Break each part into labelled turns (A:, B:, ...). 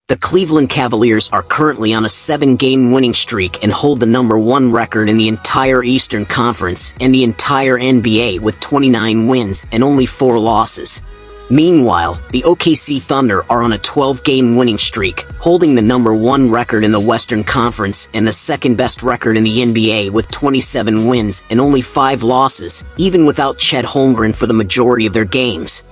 A: The Cleveland Cavaliers are currently on a 7-game winning streak and hold the #1 record in the entire Eastern Conference and the entire NBA with 29 wins and only 4 losses. Meanwhile, the OKC Thunder are on a 12-game winning streak, holding the #1 record in the Western Conference and the second-best record in the NBA with 27 wins and only 5 losses, even without Chet Holmgren for the majority of their games.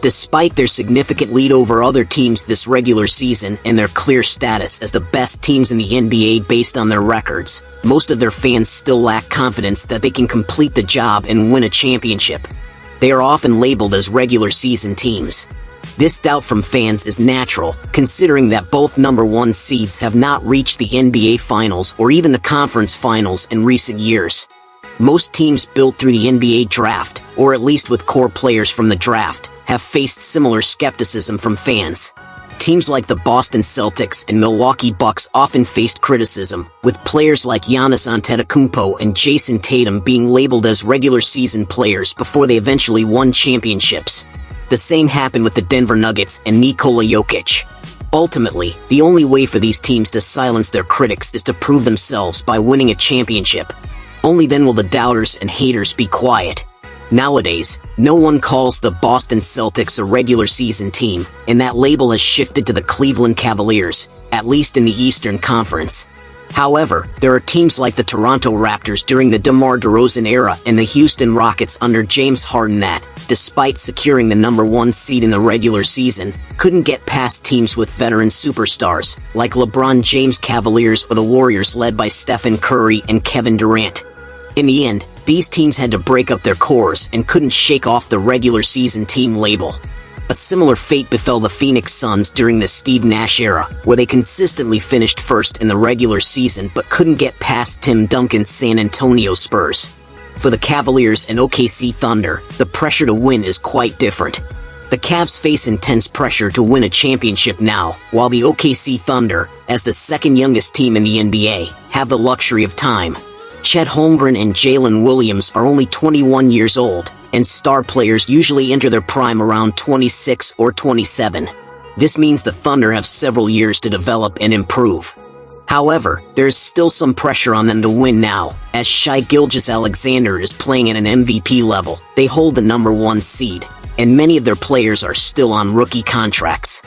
A: Despite their significant lead over other teams this regular season and their clear status as the best teams in the NBA based on their records, most of their fans still lack confidence that they can complete the job and win a championship. They are often labeled as regular season teams. This doubt from fans is natural, considering that both #1 seeds have not reached the NBA Finals or even the Conference Finals in recent years. Most teams built through the NBA draft, or at least with core players from the draft, have faced similar skepticism from fans. Teams like the Boston Celtics and Milwaukee Bucks often faced criticism, with players like Giannis Antetokounmpo and Jason Tatum being labeled as regular season players before they eventually won championships. The same happened with the Denver Nuggets and Nikola Jokic. Ultimately, the only way for these teams to silence their critics is to prove themselves by winning a championship. Only then will the doubters and haters be quiet. Nowadays, no one calls the Boston Celtics a regular season team, and that label has shifted to the Cleveland Cavaliers, at least in the Eastern Conference. However, there are teams like the Toronto Raptors during the DeMar DeRozan era and the Houston Rockets under James Harden that, despite securing the #1 seed in the regular season, couldn't get past teams with veteran superstars, like LeBron James Cavaliers or the Warriors led by Stephen Curry and Kevin Durant. In the end, these teams had to break up their cores and couldn't shake off the regular season team label. A similar fate befell the Phoenix Suns during the Steve Nash era, where they consistently finished first in the regular season but couldn't get past Tim Duncan's San Antonio Spurs. For the Cavaliers and OKC Thunder, the pressure to win is quite different. The Cavs face intense pressure to win a championship now, while the OKC Thunder, as the second youngest team in the NBA, have the luxury of time. Chet Holmgren and Jalen Williams are only 21 years old, and star players usually enter their prime around 26 or 27. This means the Thunder have several years to develop and improve. However, there is still some pressure on them to win now, as Shai Gilgeous-Alexander is playing at an MVP level. They hold the #1 seed, and many of their players are still on rookie contracts.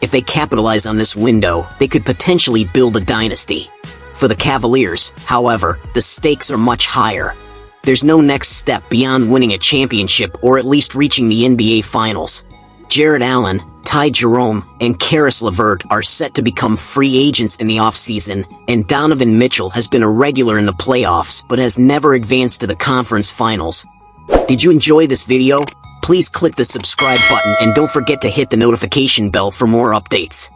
A: If they capitalize on this window, they could potentially build a dynasty. For the Cavaliers, however, the stakes are much higher. There's no next step beyond winning a championship or at least reaching the NBA Finals. Jarrett Allen, Ty Jerome, and Caris LeVert are set to become free agents in the offseason, and Donovan Mitchell has been a regular in the playoffs but has never advanced to the conference finals. Did you enjoy this video? Please click the subscribe button and don't forget to hit the notification bell for more updates.